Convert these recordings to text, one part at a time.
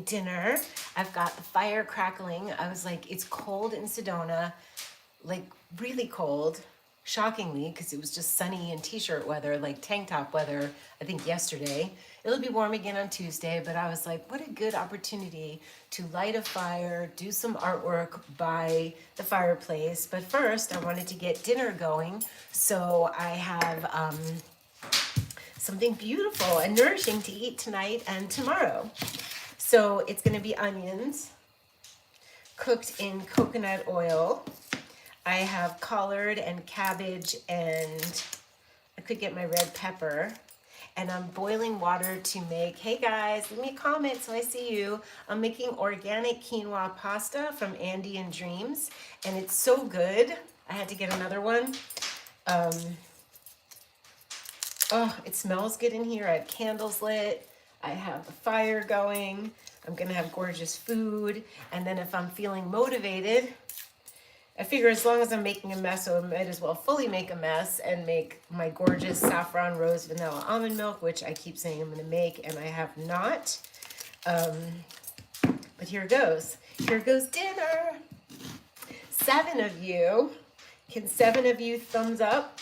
making dinner. I've got the fire crackling. I was like, it's cold in Sedona, like really cold, shockingly, because it was just sunny and t-shirt weather, like tank top weather, I think yesterday. It'll be warm again on Tuesday, but I was like, what a good opportunity to light a fire, do some artwork by the fireplace. But first, I wanted to get dinner going. So I have something beautiful and nourishing to eat tonight and tomorrow. So it's gonna be onions cooked in coconut oil. I have collard and cabbage, and I could get my red pepper. And I'm boiling water to make, hey guys, leave me a comment so I see you. I'm making organic quinoa pasta from Andy and Dreams, and it's so good. I had to get another one. Oh, it smells good in here. I have candles lit. I have a fire going. I'm gonna have gorgeous food. And then if I'm feeling motivated, I figure as long as I'm making a mess, so I might as well fully make a mess and make my gorgeous saffron rose vanilla almond milk, which I keep saying I'm gonna make, and I have not. But here goes. Here goes dinner. 7 of you. Can 7 of you thumbs up?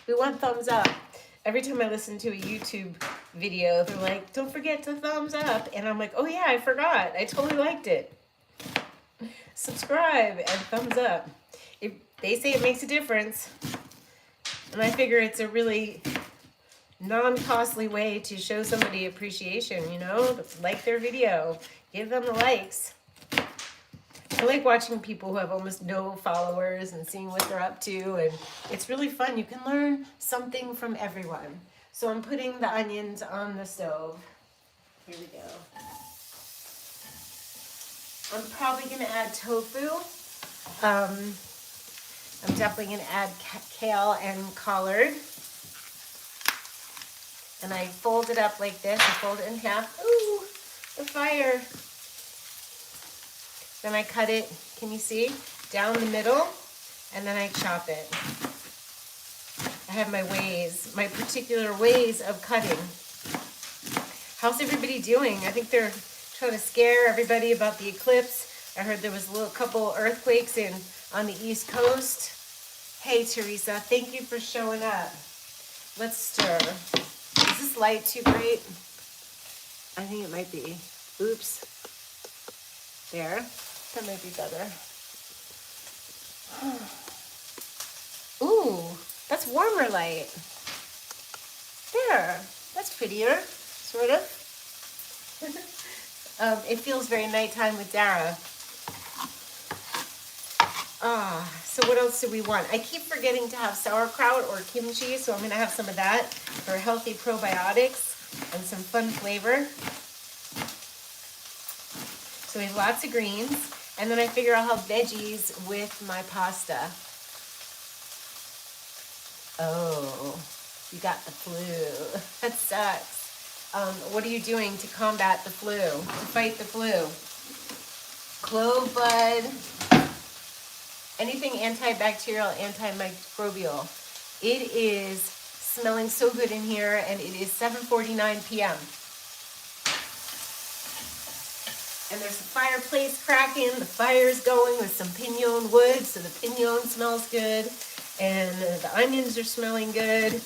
We want thumbs up. Every time I listen to a YouTube video, they're like, don't forget to thumbs up. And I'm like, oh yeah, I forgot. I totally liked it. Subscribe and thumbs up. They say it makes a difference. And I figure it's a really non-costly way to show somebody appreciation, you know? Like their video. Give them the likes. I like watching people who have almost no followers and seeing what they're up to, and it's really fun. You can learn something from everyone. So I'm putting the onions on the stove. Here we go. I'm probably gonna add tofu. I'm definitely gonna add kale and collard. And I fold it up like this. I fold it in half. Ooh, the fire. Then I cut it, can you see? Down the middle, and then I chop it. I have my ways, my particular ways of cutting. How's everybody doing? I think they're trying to scare everybody about the eclipse. I heard there was a couple earthquakes on the East Coast. Hey, Teresa, thank you for showing up. Let's stir. Is this light too bright? I think it might be. Oops. There. That might be better. Ooh, that's warmer light. There, that's prettier, sort of. It feels very nighttime with Dara. So what else do we want? I keep forgetting to have sauerkraut or kimchi, so I'm gonna have some of that for healthy probiotics and some fun flavor. So we have lots of greens. And then I figure I'll have veggies with my pasta. Oh, you got the flu. That sucks. What are you doing to combat the flu, to fight the flu? Clove bud, anything antibacterial, antimicrobial. It is smelling so good in here, and it is 7:49 p.m. And there's a fireplace cracking. The fire's going with some pinon wood, so the pinon smells good. And the onions are smelling good.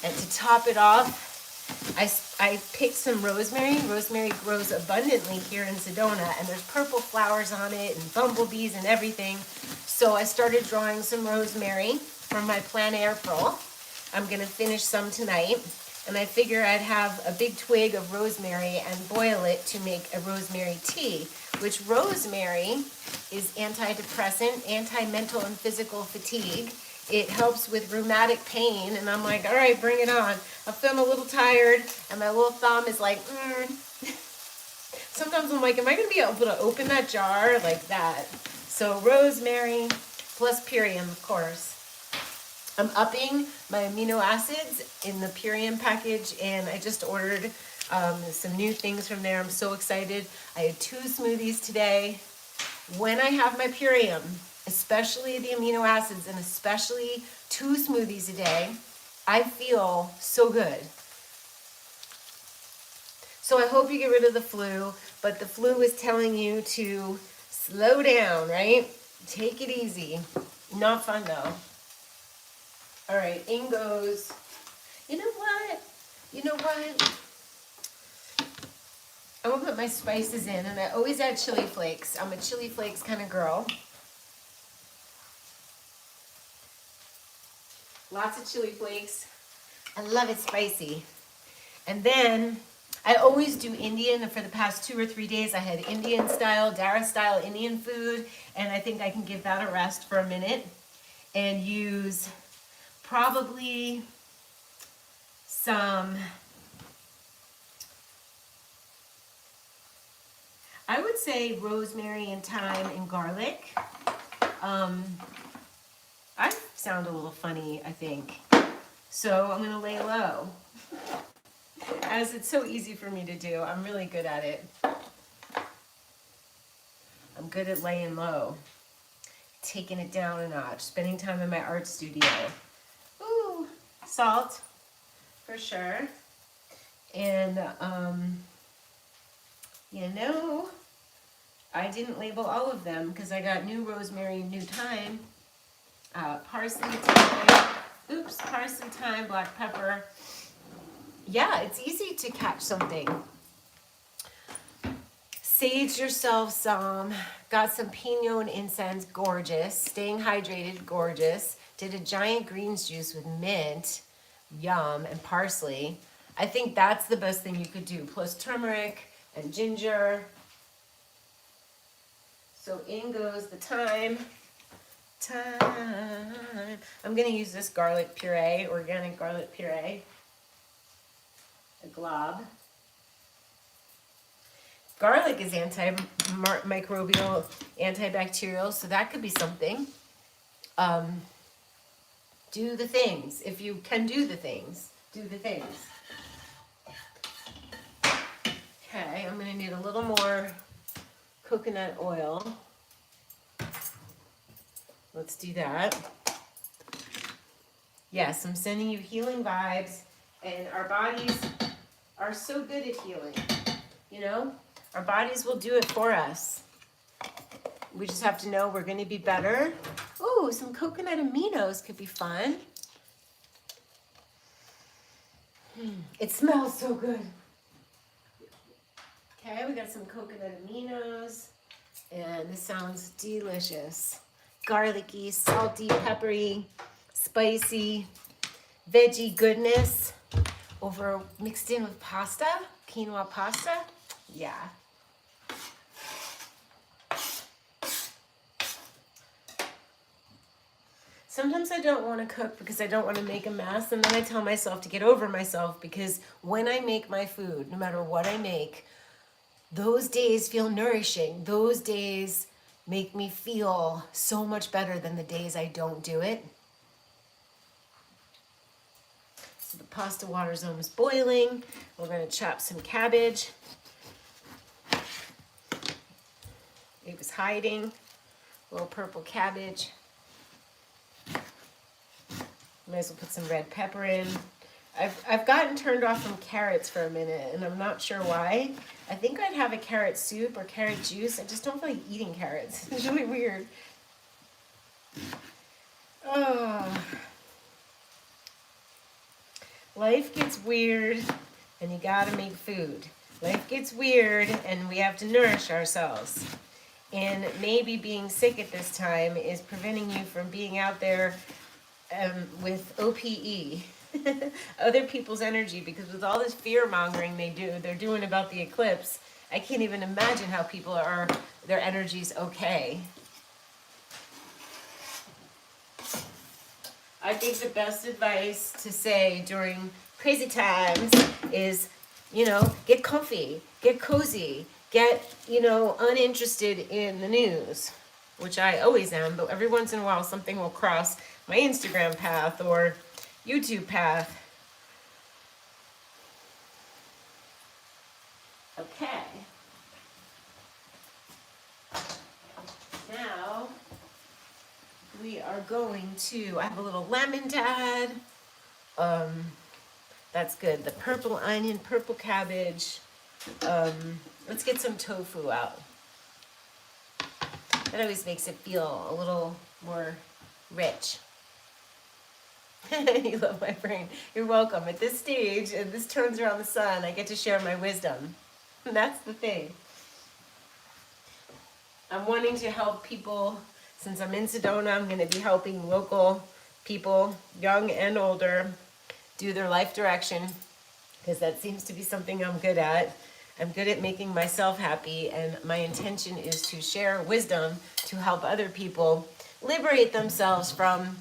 And to top it off, I picked some rosemary. Rosemary grows abundantly here in Sedona, and there's purple flowers on it and bumblebees and everything. So I started drawing some rosemary from my plein air pearl. I'm gonna finish some tonight. And I figure I'd have a big twig of rosemary and boil it to make a rosemary tea, which rosemary is antidepressant, anti-mental and physical fatigue. It helps with rheumatic pain, and I'm like, all right, bring it on. I'm feeling a little tired, and my little thumb is like, Sometimes I'm like, am I gonna be able to open that jar like that? So rosemary plus Purium, of course. I'm upping my amino acids in the Purium package, and I just ordered some new things from there. I'm so excited. I had 2 smoothies today. When I have my Purium, especially the amino acids, and especially 2 smoothies a day, I feel so good. So I hope you get rid of the flu, but the flu is telling you to slow down, right? Take it easy. Not fun though. All right, in goes. You know what? You know what? I'm gonna put my spices in, and I always add chili flakes. I'm a chili flakes kind of girl. Lots of chili flakes. I love it spicy. And then I always do Indian, and for the past 2 or 3 days I had Indian style, Dara style Indian food, and I think I can give that a rest for a minute and use probably some, I would say rosemary and thyme and garlic. I sound a little funny, I think. So I'm gonna lay low. As it's so easy for me to do, I'm really good at it. I'm good at laying low, taking it down a notch, spending time in my art studio. Ooh, salt, for sure. And, you know, I didn't label all of them because I got new rosemary, new thyme, parsley, thyme, black pepper. Yeah, it's easy to catch something. Sage yourself some, got some pinot and incense, gorgeous. Staying hydrated, gorgeous. Did a giant greens juice with mint, yum, and parsley. I think that's the best thing you could do, plus turmeric and ginger. So in goes the thyme. I'm gonna use this garlic puree, organic garlic puree. A glob. Garlic is antimicrobial, antibacterial, so that could be something. Do the things. If you can do the things, do the things. Okay, I'm gonna need a little more coconut oil. Let's do that. Yes, I'm sending you healing vibes, and our bodies are so good at healing, you know? Our bodies will do it for us. We just have to know we're gonna be better. Ooh, some coconut aminos could be fun. It smells so good. Okay, we got some coconut aminos, and this sounds delicious. Garlicky, salty, peppery, spicy, veggie goodness over mixed in with pasta, quinoa pasta. Yeah. Sometimes I don't want to cook because I don't want to make a mess, and then I tell myself to get over myself, because when I make my food, no matter what I make, those days feel nourishing. Those days make me feel so much better than the days I don't do it. So the pasta water's almost boiling. We're going to chop some cabbage. It was hiding. A little purple cabbage. Might as well put some red pepper in. I've gotten turned off from carrots for a minute, and I'm not sure why. I think I'd have a carrot soup or carrot juice. I just don't feel like eating carrots. It's really weird. Oh. Life gets weird, and you gotta make food. Life gets weird, and we have to nourish ourselves. And maybe being sick at this time is preventing you from being out there with OPE, other people's energy, because with all this fear mongering they're doing about the eclipse, I can't even imagine how people are, their energy's okay. I think the best advice to say during crazy times is, you know, get comfy, get cozy, get, you know, uninterested in the news, which I always am, but every once in a while something will cross my Instagram path or YouTube path. Okay. Now we are going to, I have a little lemon to add. That's good. The purple onion, purple cabbage. Let's get some tofu out. That always makes it feel a little more rich. You love my brain. You're welcome. At this stage, and this turns around the sun, I get to share my wisdom. And that's the thing. I'm wanting to help people. Since I'm in Sedona, I'm going to be helping local people, young and older, do their life direction, because that seems to be something I'm good at. I'm good at making myself happy, and my intention is to share wisdom to help other people liberate themselves from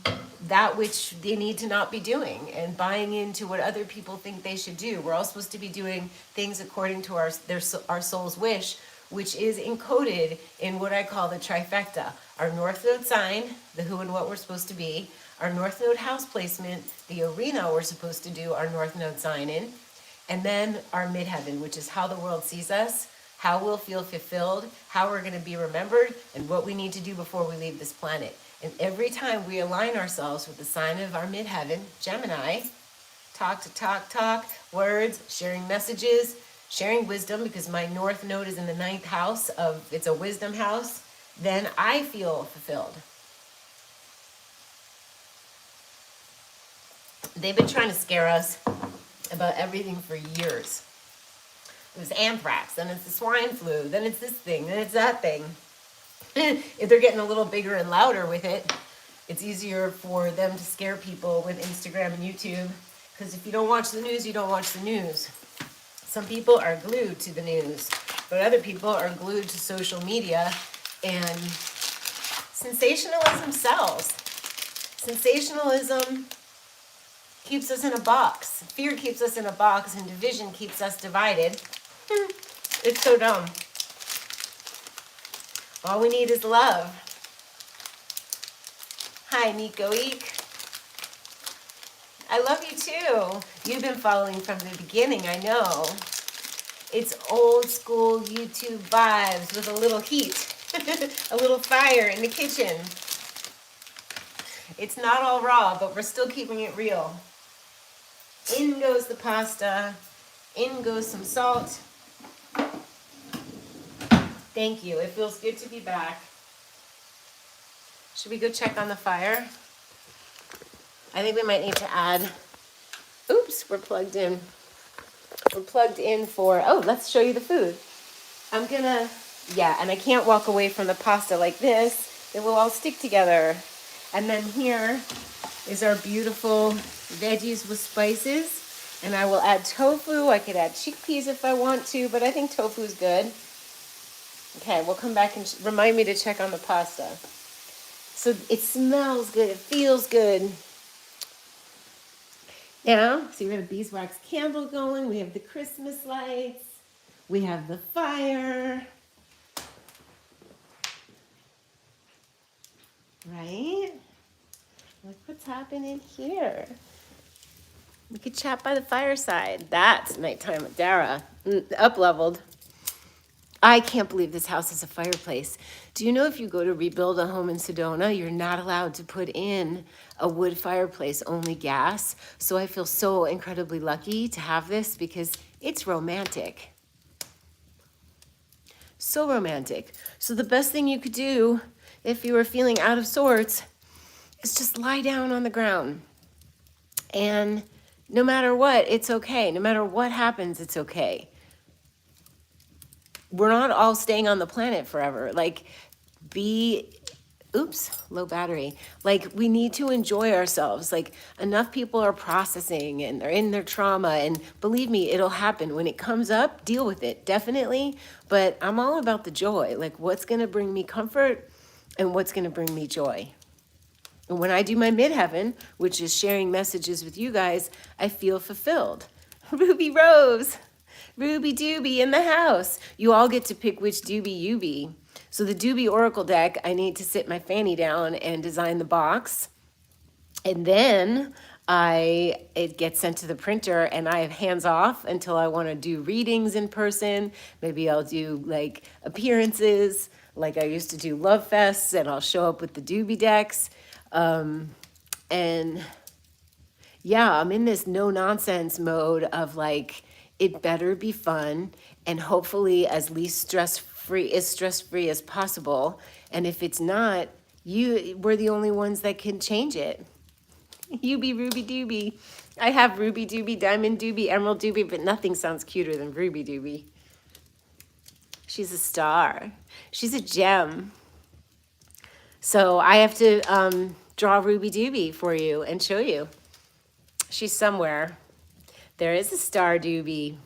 that which they need to not be doing and buying into what other people think they should do. We're all supposed to be doing things according to our soul's wish, which is encoded in what I call the trifecta. Our North Node sign, the who and what we're supposed to be, our North Node house placement, the arena we're supposed to do our North Node sign in, and then our midheaven, which is how the world sees us, how we'll feel fulfilled, how we're going to be remembered, and what we need to do before we leave this planet. And every time we align ourselves with the sign of our midheaven, Gemini, talk, words, sharing messages, sharing wisdom, because my North Node is in the 9th house of, it's a wisdom house, then I feel fulfilled. They've been trying to scare us about everything for years. It was anthrax, then it's the swine flu, then it's this thing, then it's that thing. If they're getting a little bigger and louder with it, it's easier for them to scare people with Instagram and YouTube. Because if you don't watch the news, you don't watch the news. Some people are glued to the news, but other people are glued to social media, and sensationalism sells. Sensationalism keeps us in a box. Fear keeps us in a box, and division keeps us divided. It's so dumb. All we need is love. Hi, Nico Eek. I love you too. You've been following from the beginning, I know. It's old school YouTube vibes with a little heat, a little fire in the kitchen. It's not all raw, but we're still keeping it real. In goes the pasta. In goes some salt. Thank you. It feels good to be back. Should we go check on the fire? I think we might need to add, oops, we're plugged in. We're plugged in for, oh, let's show you the food. I'm gonna, yeah, and I can't walk away from the pasta like this. It will all stick together. And then here is our beautiful veggies with spices. And I will add tofu. I could add chickpeas if I want to, but I think tofu is good. Okay, we'll come back and remind me to check on the pasta. So it smells good. It feels good. Now, so we have a beeswax candle going. We have the Christmas lights. We have the fire. Right? Look what's happening here. We could chat by the fireside. That's nighttime with Dara. Up-leveled. I can't believe this house is a fireplace. Do you know if you go to rebuild a home in Sedona, you're not allowed to put in a wood fireplace, only gas. So I feel so incredibly lucky to have this because it's romantic. So romantic. So the best thing you could do if you were feeling out of sorts is just lie down on the ground. And no matter what, it's okay. No matter what happens, it's okay. We're not all staying on the planet forever. Like, low battery. Like, we need to enjoy ourselves. Like, enough people are processing and they're in their trauma. And believe me, it'll happen. When it comes up, deal with it, definitely. But I'm all about the joy. Like, what's going to bring me comfort and what's going to bring me joy. And when I do my midheaven, which is sharing messages with you guys, I feel fulfilled. Ruby Rose. Ruby Doobie in the house. You all get to pick which doobie you be. So the Doobie Oracle deck, I need to sit my fanny down and design the box. And then it gets sent to the printer and I have hands off until I want to do readings in person. Maybe I'll do like appearances, like I used to do love fests, and I'll show up with the Doobie decks. And yeah, I'm in this no nonsense mode of like, It better be fun and hopefully as least stress-free as possible. And if it's not, we're the only ones that can change it. You be Ruby Dooby. I have Ruby Dooby, Diamond Dooby, Emerald Dooby, but nothing sounds cuter than Ruby Dooby. She's a star. She's a gem. So I have to draw Ruby Dooby for you and show you. She's somewhere. There is a star Dooby.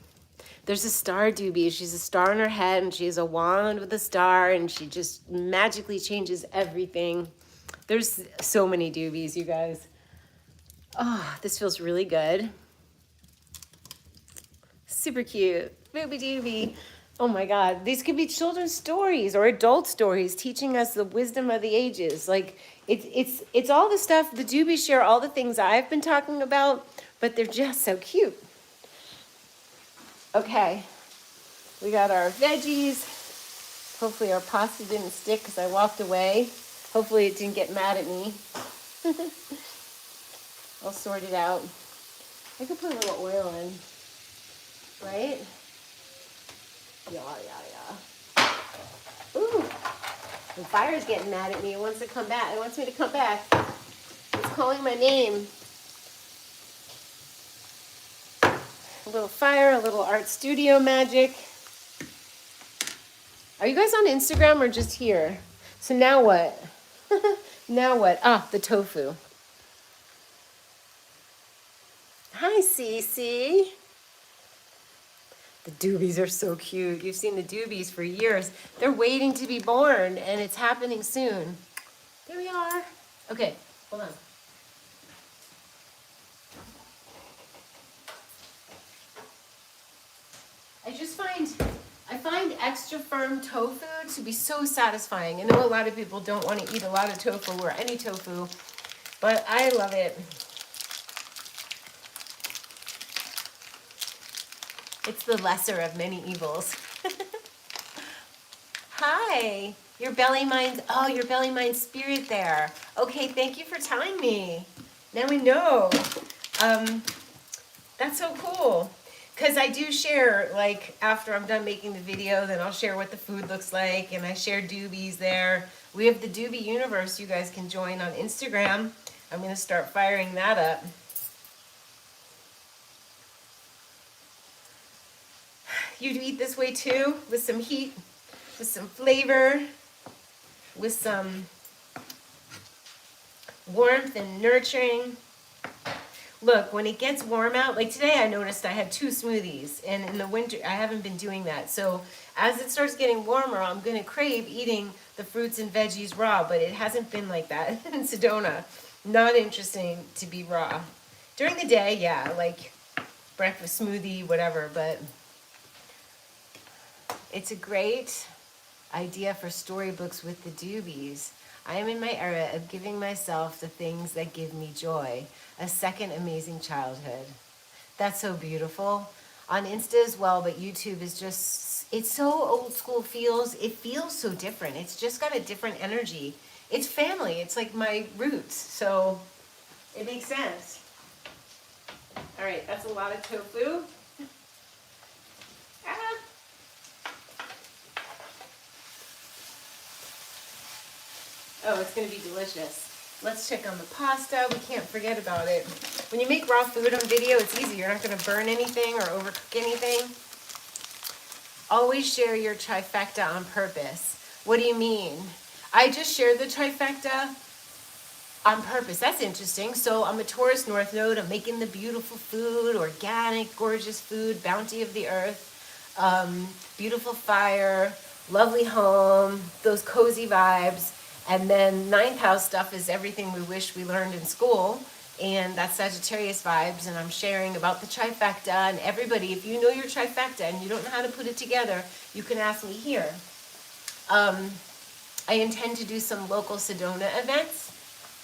There's a star Dooby. She's a star on her head and she has a wand with a star and she just magically changes everything. There's so many Doobies, you guys. Oh, this feels really good. Super cute. Ruby Dooby. Oh my God. These could be children's stories or adult stories teaching us the wisdom of the ages. Like it's all the stuff, the Doobies share all the things I've been talking about, but they're just so cute. Okay. We got our veggies. Hopefully our pasta didn't stick because I walked away. Hopefully it didn't get mad at me. I'll sort it out. I could put a little oil in, right? Yeah. Ooh, the fire's getting mad at me. It wants to come back. It wants me to come back. It's calling my name. A little fire, a little art studio magic. Are you guys on Instagram or just here? So now what? Now what? Ah, the tofu. Hi, Cece. The Doobies are so cute. You've seen the Doobies for years. They're waiting to be born, and it's happening soon. There we are. Okay, hold on. I find extra firm tofu to be so satisfying. I know a lot of people don't want to eat a lot of tofu or any tofu, but I love it. It's the lesser of many evils. Hi, your belly mind. Oh, your belly mind spirit there. Okay, thank you for telling me. Now we know. That's so cool. Because I do share, like, after I'm done making the video, then I'll share what the food looks like, and I share Doobies there. We have the Doobie Universe you guys can join on Instagram. I'm going to start firing that up. You'd eat this way too, with some heat, with some flavor, with some warmth and nurturing. Look, when it gets warm out, like today I noticed I had 2 smoothies, and in the winter I haven't been doing that. So as it starts getting warmer, I'm going to crave eating the fruits and veggies raw, but it hasn't been like that in Sedona. Not interesting to be raw. During the day, yeah, like breakfast smoothie, whatever, but it's a great idea for storybooks with the Doobies. I am in my era of giving myself the things that give me joy. A second amazing childhood. That's so beautiful. On Insta as well, but YouTube is just, it's so old school feels. It feels so different. It's just got a different energy. It's family. It's like my roots. So it makes sense. All right, that's a lot of tofu. Oh, it's going to be delicious. Let's check on the pasta. We can't forget about it. When you make raw food on video, it's easy. You're not going to burn anything or overcook anything. Always share your trifecta on purpose. What do you mean? I just shared the trifecta on purpose. That's interesting. So I'm a Taurus North Node. I'm making the beautiful food, organic, gorgeous food, bounty of the earth, beautiful fire, lovely home, those cozy vibes. And then 9th house stuff is everything we wish we learned in school. And that's Sagittarius vibes. And I'm sharing about the trifecta. And everybody, if you know your trifecta and you don't know how to put it together, you can ask me here. I intend to do some local Sedona events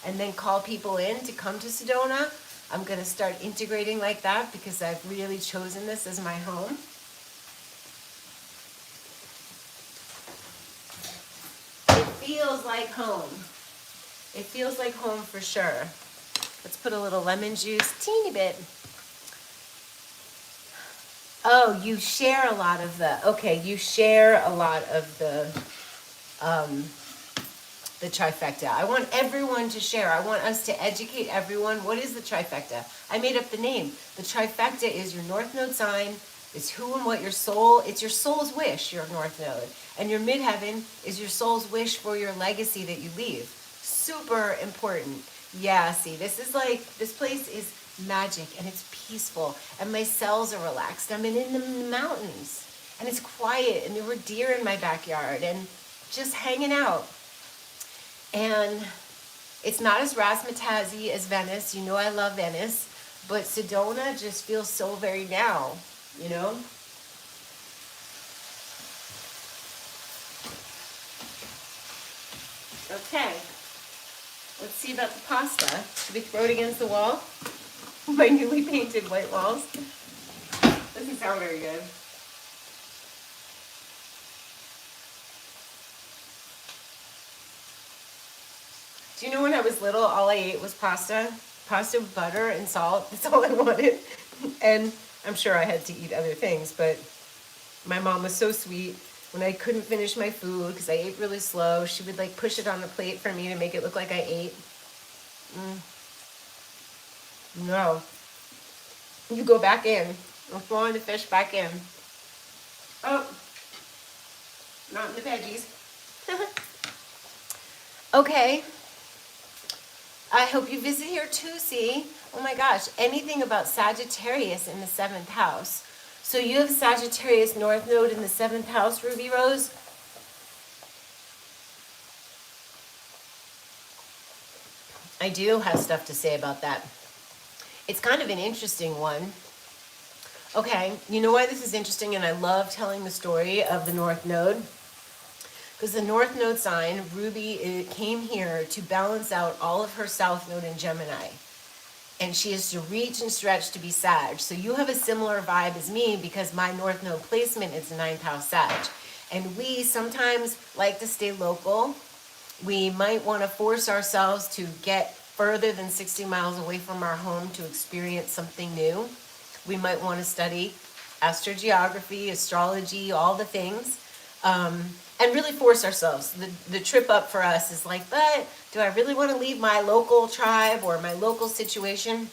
and then call people in to come to Sedona. I'm going to start integrating like that because I've really chosen this as my home. Feels like home. It feels like home for sure. Let's put a little lemon juice, teeny bit. Oh, you share a lot of the, okay, you share a lot of the trifecta. I want everyone to share. I want us to educate everyone. What is the trifecta? I made up the name. The trifecta is your north node sign, is who and what your soul, it's your soul's wish, your north node. And your midheaven is your soul's wish for your legacy that you leave. Super important. Yeah, see, this is like, this place is magic and it's peaceful and my cells are relaxed. I'm in the mountains and it's quiet and there were deer in my backyard and just hanging out. And it's not as razzmatazzy as Venice. You know I love Venice. But Sedona just feels so very now, you know? Okay. Let's see about the pasta. Should we throw it against the wall? My newly painted white walls. Doesn't sound very good. Do you know when I was little, all I ate was pasta? Pasta with butter and salt. That's all I wanted. And I'm sure I had to eat other things, but my mom was so sweet. When I couldn't finish my food because I ate really slow, she would like push it on the plate for me to make it look like I ate. No. You go back in. I'm throwing the fish back in. Oh. Not in the veggies. Okay. I hope you visit here too, see? Oh my gosh, anything about Sagittarius in the 7th house. So you have Sagittarius North Node in the 7th house, Ruby Rose. I do have stuff to say about that. It's kind of an interesting one. Okay, you know why this is interesting, and I love telling the story of the North Node? Because the North Node sign, Ruby, came here to balance out all of her South Node in Gemini. And she is to reach and stretch to be Sag. So you have a similar vibe as me because my North Node placement is the 9th house Sag. And we sometimes like to stay local. We might want to force ourselves to get further than 60 miles away from our home to experience something new. We might want to study astrogeography, astrology, all the things. And really force ourselves. The trip up for us is like, but do I really want to leave my local tribe or my local situation?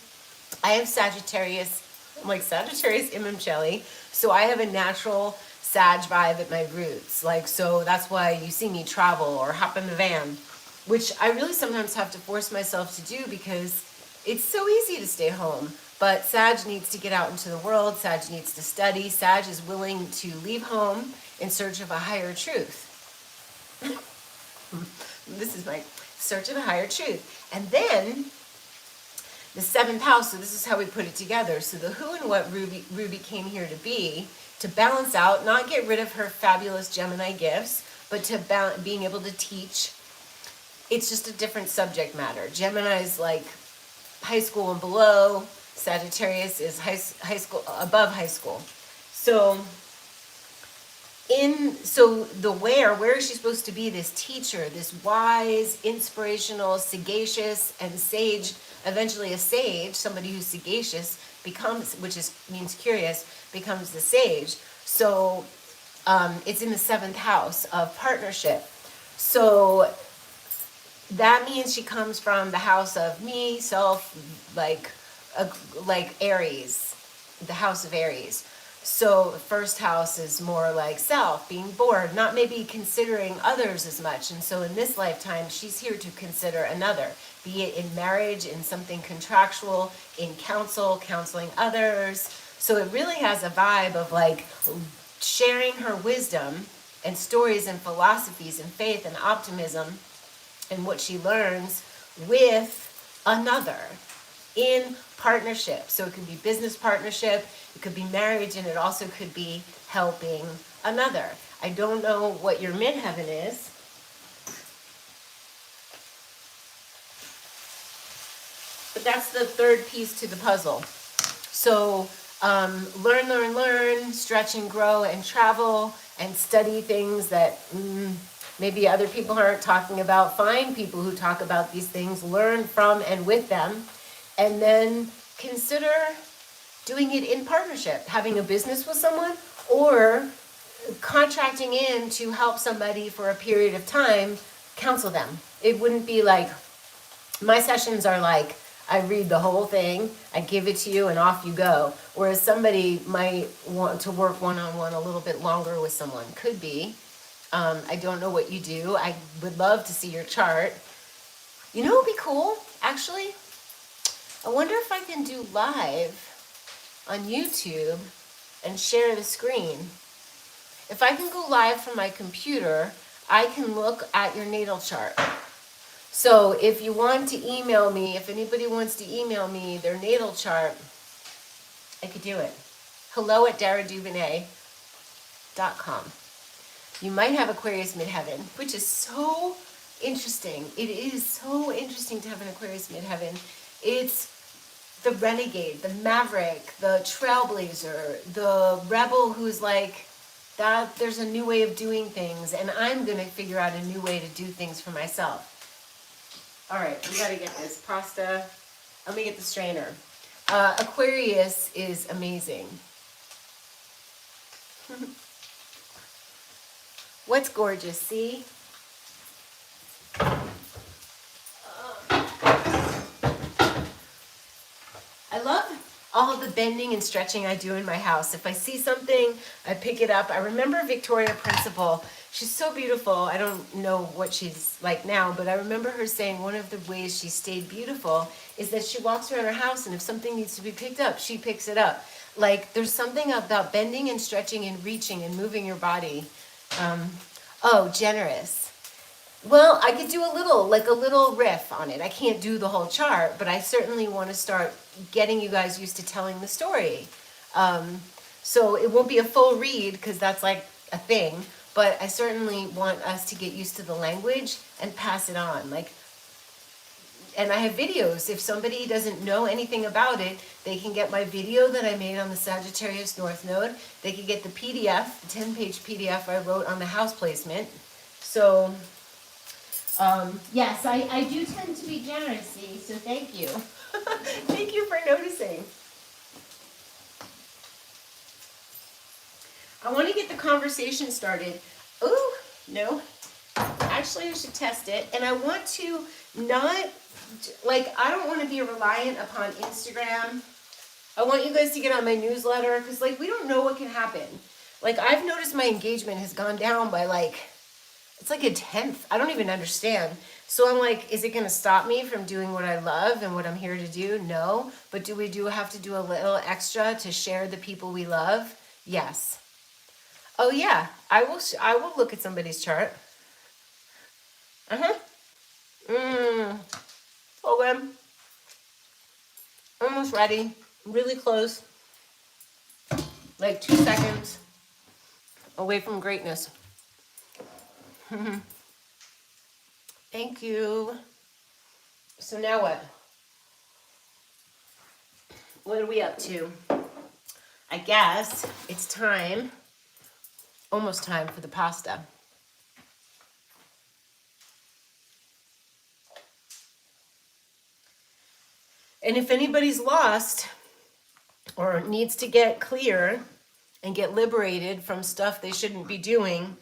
I have Sagittarius. I'm like Sagittarius Imamcheli. So I have a natural Sag vibe at my roots. Like, so that's why you see me travel or hop in the van, which I really sometimes have to force myself to do because it's so easy to stay home. But Sag needs to get out into the world. Sag needs to study. Sag is willing to leave home in search of a higher truth. This is my search of a higher truth. And then the 7th house, so this is how we put it together. So the who and what Ruby came here to be, to balance out, not get rid of her fabulous Gemini gifts, but to being able to teach. It's just a different subject matter. Gemini is like high school and below. Sagittarius is high school, above high school. So where is she supposed to be? This teacher, this wise, inspirational, sagacious, and sage, eventually a sage, somebody who's sagacious becomes, means curious, becomes the sage. So it's in the 7th house of partnership. So that means she comes from the house of me, self, like Aries, the house of Aries. So first house is more like self, being bored, not maybe considering others as much. And so in this lifetime, she's here to consider another, be it in marriage, in something contractual, in counseling others. So it really has a vibe of like sharing her wisdom and stories and philosophies and faith and optimism and what she learns with another in partnership. So it could be business partnership, it could be marriage, and it also could be helping another. I don't know what your midheaven is. But that's the third piece to the puzzle. So learn, stretch and grow and travel and study things that maybe other people aren't talking about. Find people who talk about these things, learn from and with them, and then consider doing it in partnership, having a business with someone, or contracting in to help somebody for a period of time, counsel them. It wouldn't be like, my sessions are like, I read the whole thing, I give it to you, and off you go. Whereas somebody might want to work one-on-one a little bit longer with someone. Could be. I don't know what you do. I would love to see your chart. You know what would be cool, actually? I wonder if I can do live on YouTube and share the screen. If I can go live from my computer, I can look at your natal chart. So if you want to email me, if anybody wants to email me their natal chart, I could do it. hello@DARA'S.com. You might have Aquarius midheaven, which is so interesting. It is so interesting to have an Aquarius midheaven. It's the renegade, the maverick, the trailblazer, the rebel who's like, that there's a new way of doing things, and I'm going to figure out a new way to do things for myself. All right, we got to get this pasta. Let me get the strainer. Aquarius is amazing. What's gorgeous, see? I love all the bending and stretching I do in my house. If I see something, I pick it up. I remember Victoria Principal. She's so beautiful. I don't know what she's like now, but I remember her saying one of the ways she stayed beautiful is that she walks around her house, and if something needs to be picked up, she picks it up. Like, there's something about bending and stretching and reaching and moving your body. Generous. Well, I could do a little riff on it. I can't do the whole chart, but I certainly want to start getting you guys used to telling the story. So it won't be a full read because that's like a thing, but I certainly want us to get used to the language and pass it on. And I have videos. If somebody doesn't know anything about it, they can get my video that I made on the Sagittarius North Node. They can get the PDF, the 10-page PDF I wrote on the house placement. So, yes, I do tend to be generous, see, so thank you. Thank you for noticing. I want to get the conversation started. Ooh, no. Actually, I should test it. And I want to not, I don't want to be reliant upon Instagram. I want you guys to get on my newsletter because, we don't know what can happen. I've noticed my engagement has gone down by, it's like a tenth. I don't even understand. So I'm like, is it going to stop me from doing what I love and what I'm here to do? No. But do we have to do a little extra to share the people we love? Yes. Oh yeah, I will look at somebody's chart. Okay. Almost ready. Really close. 2 seconds away from greatness. Thank you. So now what? What are we up to? I guess it's time, almost time for the pasta. And if anybody's lost or needs to get clear and get liberated from stuff they shouldn't be doing,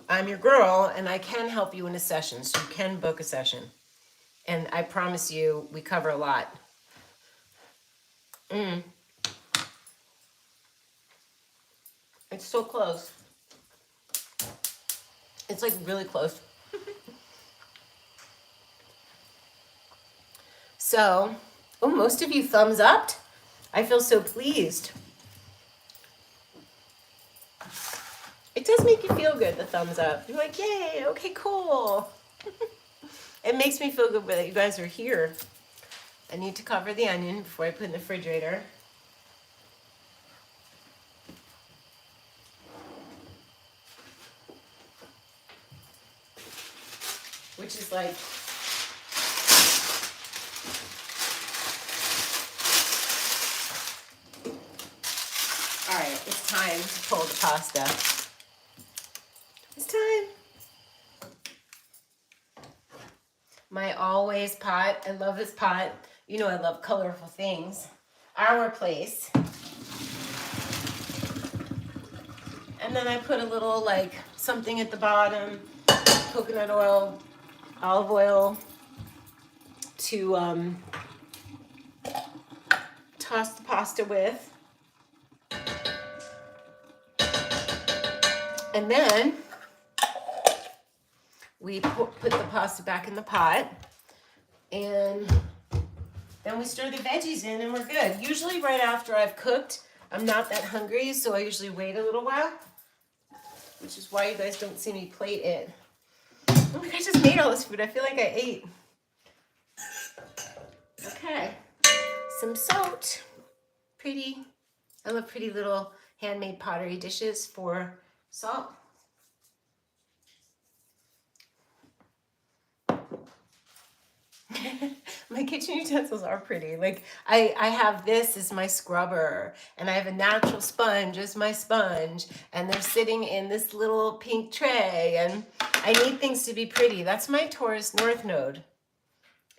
I'm your girl, and I can help you in a session, so you can book a session. And I promise you, we cover a lot. It's so close. It's really close. So, most of you thumbs up. I feel so pleased. It does make you feel good, the thumbs up. You're like, yay, okay, cool. It makes me feel good that you guys are here. I need to cover the onion before I put it in the refrigerator. Which is all right, it's time to pull the pasta. It's time. My always pot. I love this pot. You know I love colorful things. Our place. And then I put a little like something at the bottom, coconut oil, olive oil to toss the pasta with. And then we put the pasta back in the pot, and then we stir the veggies in and we're good. Usually right after I've cooked, I'm not that hungry, so I usually wait a little while, which is why you guys don't see me plate it. Oh my gosh, I just made all this food. I feel like I ate. Okay, some salt. Pretty. I love pretty little handmade pottery dishes for salt. My kitchen utensils are pretty. Like I have this as my scrubber, and I have a natural sponge as my sponge, and they're sitting in this little pink tray, and I need things to be pretty. That's my Taurus North Node.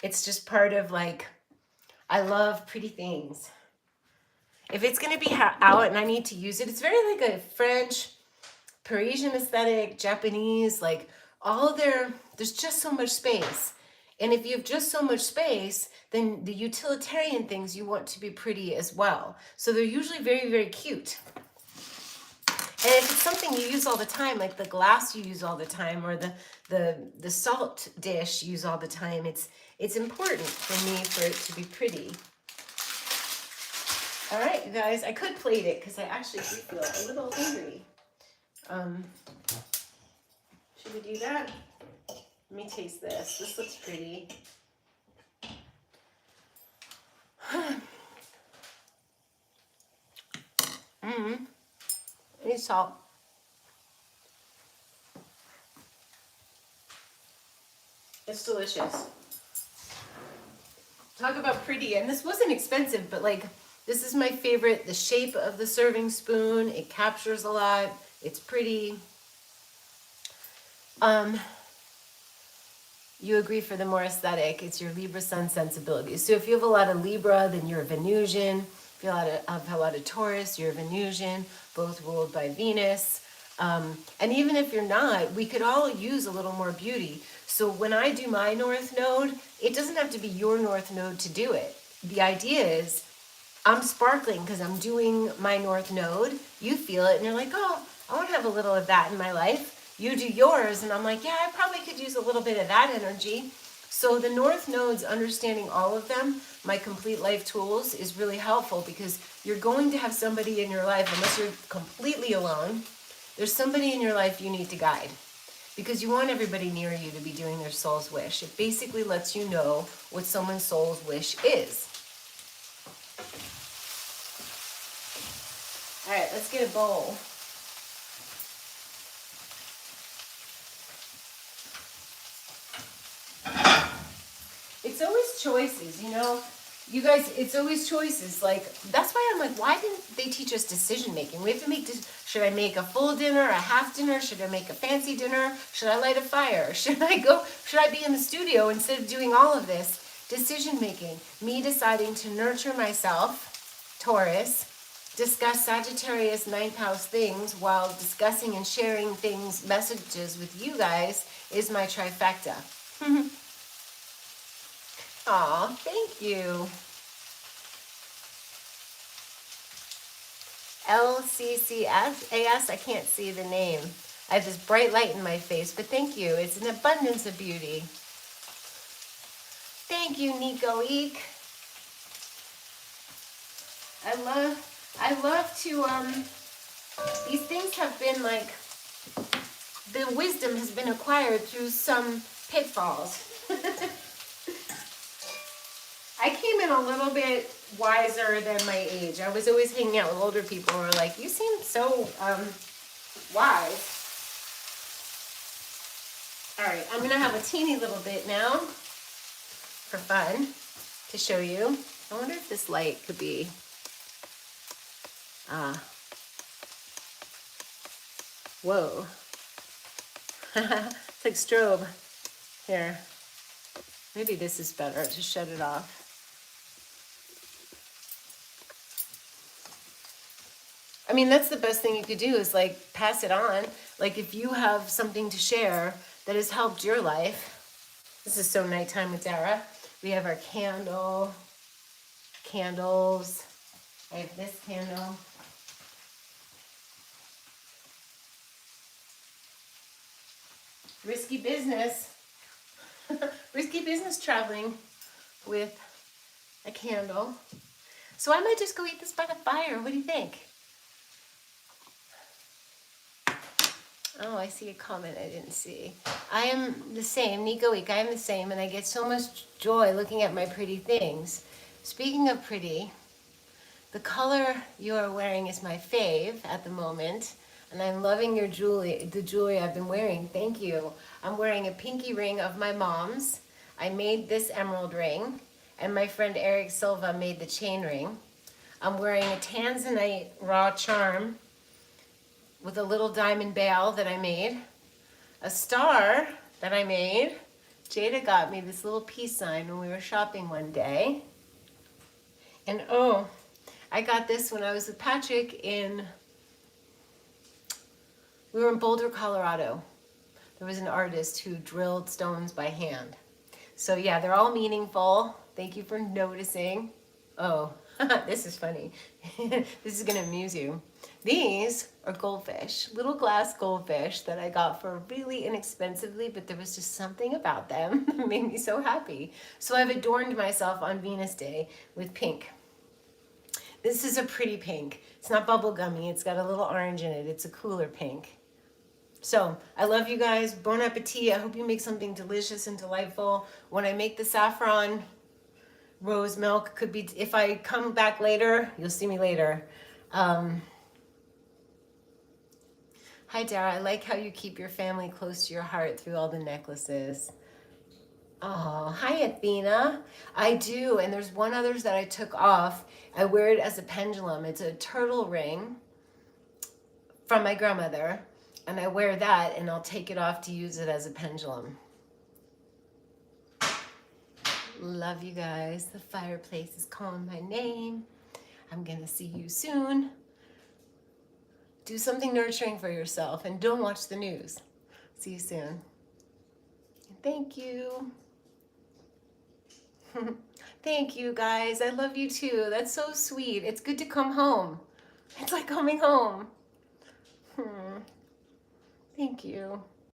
It's just part of like, I love pretty things. If it's gonna be out and I need to use it, it's very like a French, Parisian aesthetic, Japanese, like all there's just so much space. And if you have just so much space, then the utilitarian things you want to be pretty as well. So they're usually very, very cute. And if it's something you use all the time, like the glass you use all the time, or the salt dish you use all the time, it's important for me for it to be pretty. All right, you guys, I could plate it because I actually do feel a little hungry. Should we do that? Let me taste this. This looks pretty. I need salt. It's delicious. Talk about pretty. And this wasn't expensive, but like, this is my favorite. The shape of the serving spoon. It captures a lot. It's pretty. You agree for the more aesthetic. It's your Libra sun sensibility. So if you have a lot of Libra, then you're a Venusian. If you have a lot of Taurus, you're a Venusian, both ruled by Venus. And even if you're not, we could all use a little more beauty. So when I do my North Node, it doesn't have to be your North Node to do it. The idea is I'm sparkling because I'm doing my North Node. You feel it and you're like, oh, I want to have a little of that in my life. You do yours, and I'm like, yeah, I probably could use a little bit of that energy. So the North Nodes, understanding all of them, my complete life tools, is really helpful because you're going to have somebody in your life, unless you're completely alone, there's somebody in your life you need to guide because you want everybody near you to be doing their soul's wish. It basically lets you know what someone's soul's wish is. All right, let's get a bowl. It's always choices, you know, you guys, it's always choices. Like, that's why I'm like, why didn't they teach us decision making? We have to make, should I make a full dinner, a half dinner? Should I make a fancy dinner? Should I light a fire? Should I be in the studio instead of doing all of this? Decision making, me deciding to nurture myself, Taurus, discuss Sagittarius 9th house things while discussing and sharing things, messages with you guys is my trifecta. Aw, thank you. LCCS, I can't see the name. I have this bright light in my face, but thank you. It's an abundance of beauty. Thank you, Nico Eek. I love to, these things have been like, the wisdom has been acquired through some pitfalls. I came in a little bit wiser than my age. I was always hanging out with older people who were like, you seem so wise. All right, I'm gonna have a teeny little bit now for fun to show you. I wonder if this light could be, whoa. It's like strobe. Here, maybe this is better to shut it off. mean, that's the best thing you could do is like pass it on. Like if you have something to share that has helped your life. This is so nighttime with Dara. We have our candles. I have this candle. Risky business. Risky business traveling with a candle. So I might just go eat this by the fire. What do you think? Oh, I see a comment I didn't see. I am the same, Nico Week, I am the same, and I get so much joy looking at my pretty things. Speaking of pretty, the color you are wearing is my fave at the moment, and I'm loving your jewelry, the jewelry I've been wearing. Thank you. I'm wearing a pinky ring of my mom's. I made this emerald ring, and my friend Eric Silva made the chain ring. I'm wearing a tanzanite raw charm with a little diamond bail that I made, a star that I made. Jada got me this little peace sign when we were shopping one day. And oh, I got this when I was with Patrick we were in Boulder, Colorado. There was an artist who drilled stones by hand. So yeah, they're all meaningful. Thank you for noticing. Oh, this is funny. This is gonna amuse you. These are goldfish, little glass goldfish that I got for really inexpensively, but there was just something about them that made me so happy. So I've adorned myself on Venus Day with pink. This is a pretty pink. It's not bubblegummy, it's got a little orange in it. It's a cooler pink. So I love you guys. Bon appetit. I hope you make something delicious and delightful. When I make the saffron rose milk, could be, if I come back later, you'll see me later. Hi Dara, I like how you keep your family close to your heart through all the necklaces. Oh, hi Athena. I do, and there's one others that I took off. I wear it as a pendulum. It's a turtle ring from my grandmother, and I wear that and I'll take it off to use it as a pendulum. Love you guys. The fireplace is calling my name. I'm gonna see you soon. Do something nurturing for yourself and don't watch the news. See you soon. Thank you. Thank you guys. I love you too. That's so sweet. It's good to come home. It's like coming home. Thank you.